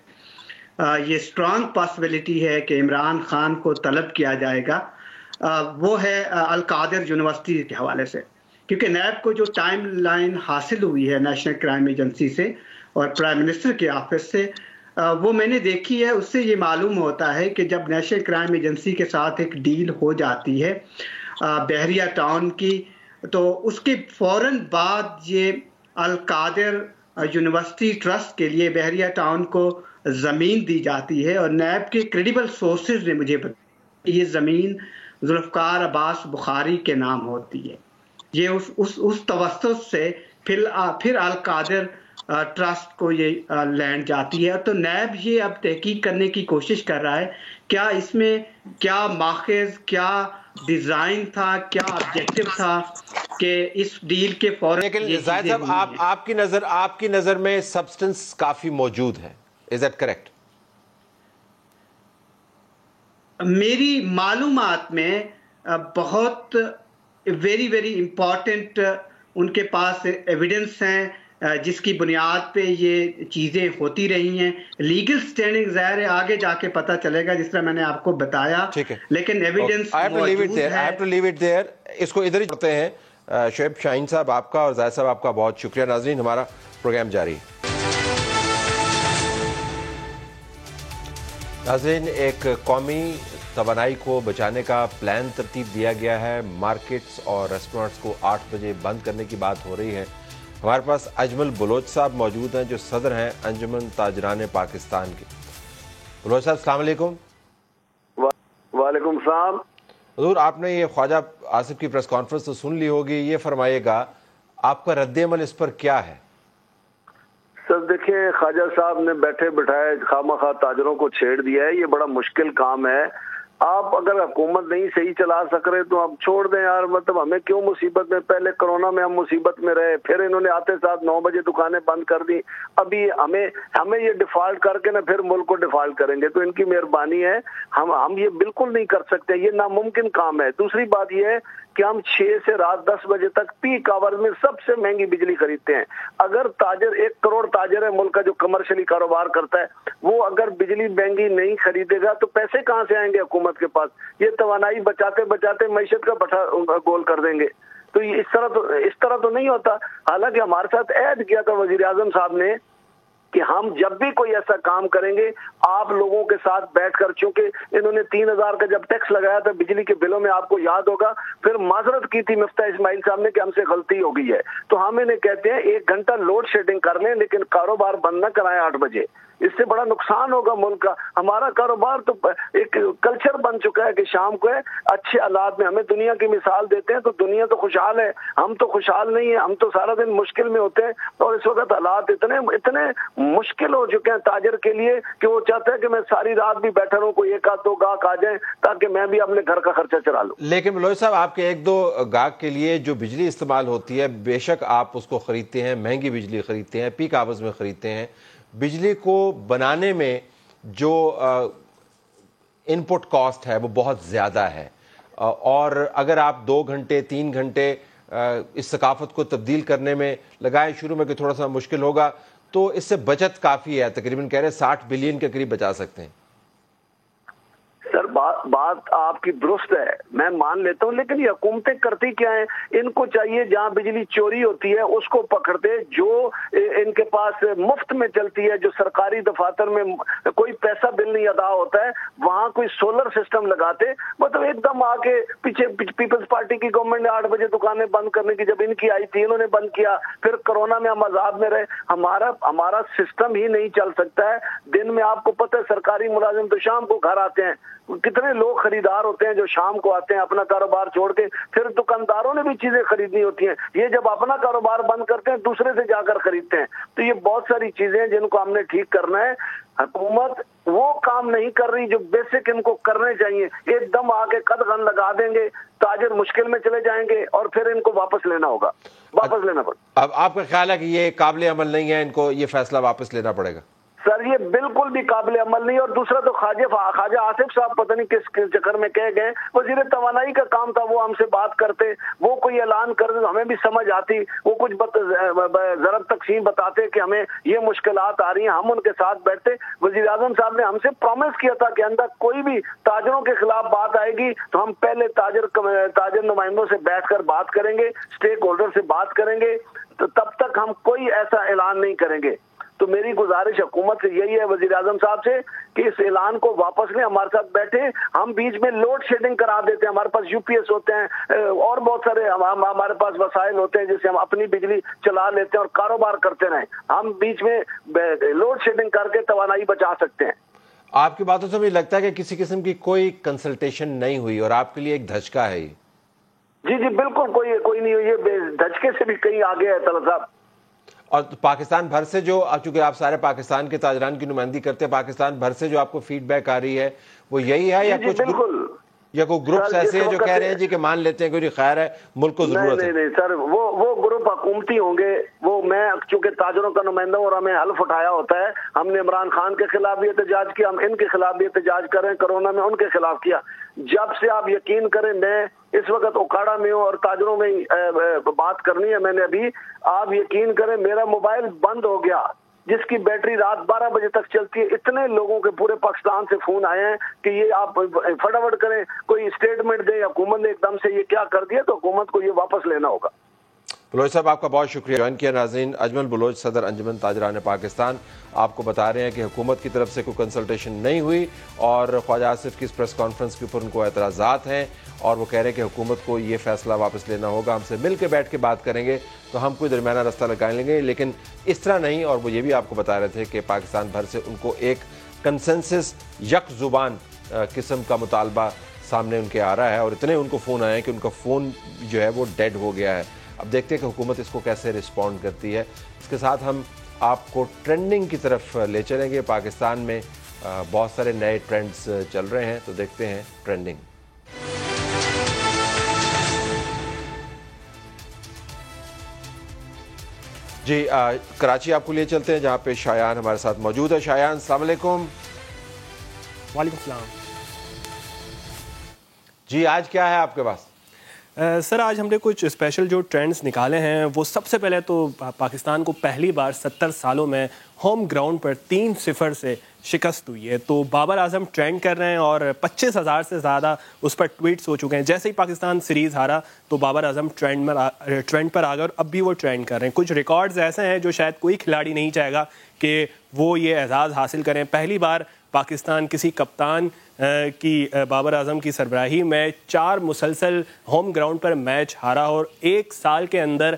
Speaker 4: ये स्ट्रांग पॉसिबिलिटी है कि इमरान खान को तलब किया जाएगा, वो है अल कादिर यूनिवर्सिटी के हवाले से। क्योंकि नैब को जो टाइम लाइन हासिल हुई है नेशनल क्राइम एजेंसी से और प्राइम मिनिस्टर के ऑफिस से, वो मैंने देखी है। उससे ये मालूम होता है कि जब नेशनल क्राइम एजेंसी के साथ एक डील हो जाती है बहरिया टाउन की, तो उसके फौरन बाद ये अल कादिर यूनिवर्सिटी ट्रस्ट के लिए बहरिया टाउन को ज़मीन दी जाती है। और नैब के क्रेडिबल सोर्सेज ने मुझे बताया ये ज़मीन जुल्फ़िकार अब्बास बुखारी के नाम होती है। ये उस तवस्सुत से फिर अल कादिर ट्रस्ट को ये लैंड जाती है। तो नैब ये अब तहकीक करने की कोशिश कर रहा है क्या इसमें क्या माखज़, क्या डिज़ाइन था, क्या ऑब्जेक्टिव था कि इस डील के फौरन।
Speaker 1: लेकिन जाहिद साहब, आपकी नज़र में सब्सटेंस काफ़ी मौजूद है, इज दैट करेक्ट?
Speaker 4: मेरी मालूमात में बहुत वेरी वेरी इंपॉर्टेंट उनके पास एविडेंस हैं जिसकी बुनियाद पे ये चीज़ें होती रही हैं। लीगल स्टैंडिंग ज़ाहिर है आगे जाके पता चलेगा, जिस तरह मैंने आपको बताया।
Speaker 1: ठीक है,
Speaker 4: लेकिन evidence
Speaker 1: I have to leave it there. इसको इधर ही करते हैं। शुएब शाहीन साहब आपका और जाहिद साहब आपका बहुत शुक्रिया। नाज़रीन, हमारा प्रोग्राम जारी है। नाज़रीन, एक कौमी तवानाई को बचाने का प्लान तरतीब दिया गया है। मार्केट्स और रेस्टोरेंट्स को 8 बजे बंद करने की बात हो रही है। हमारे पास अजमल बलोच साहब मौजूद हैं जो सदर हैं अंजुमन ताजरान पाकिस्तान के। बलोच साहब, अस्सलाम वालेकुम।
Speaker 5: वालेकुम सलाम।
Speaker 1: हुजूर, आपने ये ख्वाजा आसिफ की प्रेस कॉन्फ्रेंस तो सुन ली होगी, ये फरमाइएगा आपका रद्द-ए-अमल इस पर क्या है?
Speaker 5: सर देखिए, ख्वाजा साहब ने बैठे बिठाए खामखा ताजरों को छेड़ दिया है। ये बड़ा मुश्किल काम है। आप अगर हुकूमत नहीं सही चला सक रहे तो आप छोड़ दें यार। मतलब हमें क्यों मुसीबत में, पहले कोरोना में हम मुसीबत में रहे, फिर इन्होंने आते साथ 9 बजे दुकानें बंद कर दी। अभी हमें ये डिफॉल्ट करके ना फिर मुल्क को डिफॉल्ट करेंगे, तो इनकी मेहरबानी है। हम ये बिल्कुल नहीं कर सकते, ये नामुमकिन काम है। दूसरी बात ये है कि हम 6 से रात 10 बजे तक पीक आवर्स में सबसे महंगी बिजली खरीदते हैं। अगर ताजर 1 करोड़ ताजर है मुल्क का जो कमर्शियली कारोबार करता है, वो अगर बिजली महंगी नहीं खरीदेगा तो पैसे कहां से आएंगे हुकूमत के पास? ये तवानाई बचाते बचाते मैशत का भट्ठा गोल कर देंगे। तो इस तरह तो नहीं होता। हालांकि हमारे साथ ऐद किया था वजीर आजम साहब ने कि हम जब भी कोई ऐसा काम करेंगे आप लोगों के साथ बैठकर, चूंकि इन्होंने 3000 का जब टैक्स लगाया था बिजली के बिलों में, आपको याद होगा, फिर माजरत की थी मुफ्ता इस्माइल साहब ने कि हमसे गलती हो गई है। तो हम इन्हें कहते हैं 1 घंटा लोड शेडिंग कर लें, लेकिन कारोबार बंद न कराएं 8 बजे। इससे बड़ा नुकसान होगा मुल्क का। हमारा कारोबार तो एक कल्चर बन चुका है कि शाम को है अच्छे हालात में। हमें दुनिया की मिसाल देते हैं तो दुनिया तो खुशहाल है, हम तो खुशहाल नहीं है। हम तो सारा दिन मुश्किल में होते हैं और इस वक्त हालात इतने मुश्किल हो चुके हैं ताजर के लिए कि वो चाहते हैं कि मैं सारी रात भी बैठा रहूं, कोई 1-2 गाहक आ जाए ताकि मैं भी अपने घर का खर्चा चला लूं।
Speaker 1: लेकिन बलोच साहब, आपके 1-2 गाहक के लिए जो बिजली इस्तेमाल होती है, बेशक आप उसको खरीदते हैं, महंगी बिजली खरीदते हैं, पीक आवर्स में खरीदते हैं। बिजली को बनाने में जो इनपुट कॉस्ट है वो बहुत ज़्यादा है, और अगर आप 2 घंटे 3 घंटे इस सकाफत को तब्दील करने में लगाएं, शुरू में कि थोड़ा सा मुश्किल होगा, तो इससे बचत काफ़ी है। तकरीबन कह रहे 60 बिलियन के करीब बचा सकते हैं।
Speaker 5: सर बात आपकी दुरुस्त है, मैं मान लेता हूँ, लेकिन ये हुकूमतें करती क्या है? इनको चाहिए जहाँ बिजली चोरी होती है उसको पकड़ते, जो इनके पास मुफ्त में चलती है, जो सरकारी दफातर में कोई पैसा बिल नहीं अदा होता है, वहां कोई सोलर सिस्टम लगाते। मतलब एकदम आके पीछे पीपल्स पार्टी की गवर्नमेंट ने 8 बजे दुकानें बंद करने की जब इनकी आई थी, इन्होंने बंद किया। फिर कोरोना में हम अजाब में रहे। हमारा सिस्टम ही नहीं चल सकता है। दिन में आपको पता है सरकारी मुलाजिम तो शाम को घर आते हैं, कितने लोग खरीदार होते हैं जो शाम को आते हैं अपना कारोबार छोड़ के। फिर दुकानदारों ने भी चीजें खरीदनी होती हैं, ये जब अपना कारोबार बंद करते हैं दूसरे से जाकर खरीदते हैं। तो ये बहुत सारी चीजें हैं जिनको हमने ठीक करना है। हुकूमत वो काम नहीं कर रही जो बेसिक इनको करने चाहिए। एकदम आके कदगन लगा देंगे, ताजिर मुश्किल में चले जाएंगे और फिर इनको वापस लेना होगा, वापस लेना पड़ेगा।
Speaker 1: अब आपका ख्याल है कि ये काबिल अमल नहीं है, इनको ये फैसला वापस लेना पड़ेगा?
Speaker 5: सर ये बिल्कुल भी काबिल अमल नहीं। और दूसरा तो ख्वाजा आसिफ साहब पता नहीं किस चक्कर में कह गए, वजीर तवानाई का काम था, वो हमसे बात करते, वो कोई ऐलान कर दे तो हमें भी समझ आती, वो कुछ ज़रब तकसीम बताते कि हमें ये मुश्किलात आ रही हैं, हम उनके साथ बैठते। वजीर आजम साहब ने हमसे प्रॉमिस किया था कि अंदर कोई भी ताजरों के खिलाफ बात आएगी तो हम पहले ताजर नुमाइंदों से बैठकर बात करेंगे, स्टेक होल्डर से बात करेंगे, तो तब तक हम कोई ऐसा ऐलान नहीं करेंगे। तो मेरी गुजारिश हुकूमत से यही है, वजीर आजम साहब से, कि इस ऐलान को वापस लें, हमारे साथ बैठे। हम बीच में लोड शेडिंग करा देते हैं, हमारे पास यूपीएस होते हैं और बहुत सारे हमारे पास वसाइल होते हैं जिससे हम अपनी बिजली चला लेते हैं और कारोबार करते रहें। हम बीच में लोड शेडिंग करके तवानाई बचा सकते हैं।
Speaker 1: आपकी बातों से मुझे लगता है कि किसी किस्म की कोई कंसल्टेशन नहीं हुई और आपके लिए एक धचका है ये।
Speaker 5: जी जी बिल्कुल कोई नहीं हुई, ये धचके से भी कहीं आगे है तलत साहब।
Speaker 1: और पाकिस्तान भर से जो, चूंकि आप सारे पाकिस्तान के ताजरान की नुमाइंदगी करते हैं, पाकिस्तान भर से जो आपको फीडबैक आ रही है वो यही है या कुछ या कोई ग्रुप्स ऐसे हैं जो कह रहे हैं जी कि मान लेते हैं कि खैर है, मुल्क को जरूरत है?
Speaker 5: नहीं सर, वो ग्रुप हुकूमती होंगे। वो मैं चूंकि ताजरों का नुमाइंदा और हमें हल्फ उठाया होता है, हमने इमरान खान के खिलाफ भी एहतजाज किया, हम इनके खिलाफ भी एहतजाज कर रहे हैं, कोरोना में उनके खिलाफ किया। जब से आप यकीन करें, मैं इस वक्त उकाड़ा में हूँ और ताजरों में बात करनी है मैंने अभी, आप यकीन करें मेरा मोबाइल बंद हो गया जिसकी बैटरी रात 12 बजे तक चलती है। इतने लोगों के पूरे पाकिस्तान से फोन आए हैं कि ये आप फटाफट करें, कोई स्टेटमेंट दें। हुकूमत ने एकदम से ये क्या कर दिया, तो हुकूमत को ये वापस लेना होगा।
Speaker 1: बलोच साहब आपका बहुत शुक्रिया ज्वाइन किया। नाज़रीन, अजमल बलोच सदर अंजुमन ताजरान पाकिस्तान आपको बता रहे हैं कि हुकूमत की तरफ से कोई कंसल्टेशन नहीं हुई और ख्वाजा आसिफ की इस प्रेस कॉन्फ्रेंस के ऊपर उनको एतराज़ात हैं और वो कह रहे हैं कि हुकूमत को ये फैसला वापस लेना होगा, हमसे मिल के बैठ के बात करेंगे तो हम कोई दरमियाना रास्ता लगा लेंगे, लेकिन इस तरह नहीं। और वो ये भी आपको बता रहे थे कि पाकिस्तान भर से उनको एक कंसेंसस यक ज़ुबान किस्म का मुतालबा सामने उनके आ रहा है और इतने उनको फ़ोन आए हैं कि उनका फ़ोन जो है वो डेड हो गया है। अब देखते हैं कि हुकूमत इसको कैसे रिस्पॉन्ड करती है। इसके साथ हम आपको ट्रेंडिंग की तरफ ले चलेंगे। पाकिस्तान में बहुत सारे नए ट्रेंड्स चल रहे हैं, तो देखते हैं ट्रेंडिंग। जी कराची आपको लिए चलते हैं जहाँ पे शायान हमारे साथ मौजूद है। शायान, अस्सलाम वालेकुम।
Speaker 6: वालेकुम सलाम।
Speaker 1: जी आज क्या है आपके पास?
Speaker 6: सर आज हमने कुछ स्पेशल जो ट्रेंड्स निकाले हैं, वो सबसे पहले तो पाकिस्तान को पहली बार 70 सालों में होम ग्राउंड पर 3-0 से शिकस्त हुई है। तो बाबर आजम ट्रेंड कर रहे हैं और 25,000 से ज़्यादा उस पर ट्वीट्स हो चुके हैं। जैसे ही पाकिस्तान सीरीज़ हारा तो बाबर आजम ट्रेंड पर आ गए और अब भी वो ट्रेंड कर रहे हैं। कुछ रिकॉर्ड्स ऐसे हैं जो शायद कोई खिलाड़ी नहीं चाहेगा कि वो ये एजाज़ हासिल करें। पहली बार पाकिस्तान किसी कप्तान की बाबर आजम की सरबराही में 4 मुसलसल होम ग्राउंड पर मैच हारा और 1 साल के अंदर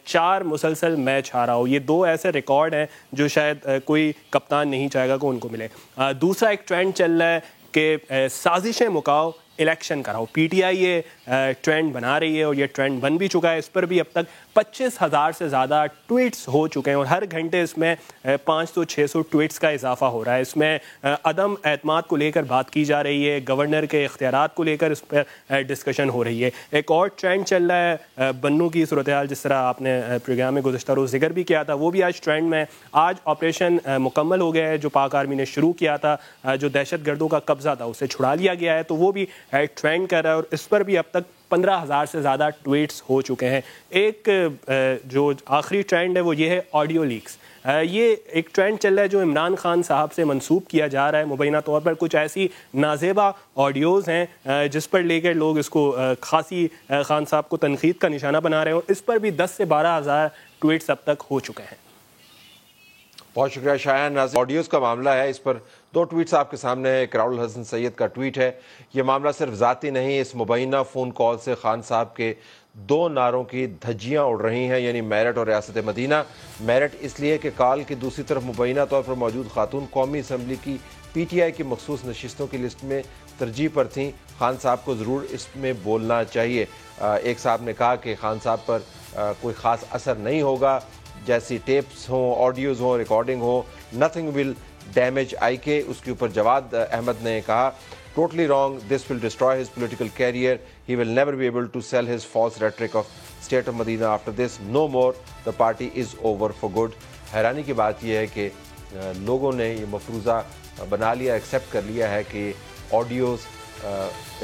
Speaker 6: 4 मुसलसल मैच हारा हो। ये 2 ऐसे रिकॉर्ड हैं जो शायद कोई कप्तान नहीं चाहेगा कि उनको मिले। दूसरा एक ट्रेंड चल रहा है कि साजिशें मुकाओ इलेक्शन कराओ। पीटीआई ये ट्रेंड बना रही है और ये ट्रेंड बन भी चुका है। इस पर भी अब तक 25,000 से ज़्यादा ट्वीट्स हो चुके हैं और हर घंटे इसमें 500-600 ट्वीट्स का इजाफा हो रहा है। इसमें अदम एतमाद को लेकर बात की जा रही है, गवर्नर के इख्तियारात को लेकर इस पर डिस्कशन हो रही है। एक और ट्रेंड चल रहा है बन्नू की सूरत हाल, जिस तरह आपने प्रोग्राम में गुज़श्ता रोज़ जिक्र भी किया था, वो भी आज ट्रेंड में। आज ऑपरेशन मुकम्मल हो गया है जो पाक आर्मी ने शुरू किया था, जो दहशत गर्दों का कब्जा था उसे छुड़ा लिया गया है, तो वो भी ट्रेंड कर रहा है और इस पर भी अब तक 15,000 से ज़्यादा ट्वीट्स हो चुके हैं। एक जो आखिरी ट्रेंड है वो ये है ऑडियो लीक्स। ये एक ट्रेंड चल रहा है जो इमरान खान साहब से मंसूब किया जा रहा है। मुबैना तौर पर कुछ ऐसी नाजेबा ऑडियोज़ हैं जिस पर लेकर लोग इसको खासी खान साहब को तनकीद का निशाना बना रहे हैं और इस पर भी 10 से 12,000 ट्वीट्स अब तक हो चुके हैं।
Speaker 1: बहुत शुक्रिया शायान। ऑडियोज़ का मामला है, इस पर 2 ट्वीट्स आपके सामने है। इकरारुल हसन सैयद का ट्वीट है, ये मामला सिर्फ ज़ाती नहीं, इस मुबैना फ़ोन कॉल से खान साहब के 2 नारों की धज्जियाँ उड़ रही हैं, यानी मेरठ और रियासत मदीना। मेरठ इसलिए कि कॉल की दूसरी तरफ मुबैना तौर पर मौजूद खातून कौमी असम्बली की PTI की मखसूस नशिस्तों की लिस्ट में तरजीह पर थीं। खान साहब को ज़रूर इसमें बोलना चाहिए। एक साहब ने कहा कि खान साहब पर कोई ख़ास असर नहीं होगा, जैसी टेप्स हों, ऑडियोज़ हों, रिकॉर्डिंग हो, नथिंग विल डैमेज IK। उसके ऊपर जवाद अहमद ने कहा, totally wrong, this will destroy his political career, he will never be able to sell his false rhetoric of state of Madina after this, no more, the party is over for good. हैरानी की बात यह है कि लोगों ने ये मफरूज़ा बना लिया, एक्सेप्ट कर लिया है कि ऑडियोज़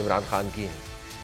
Speaker 1: इमरान खान की हैं।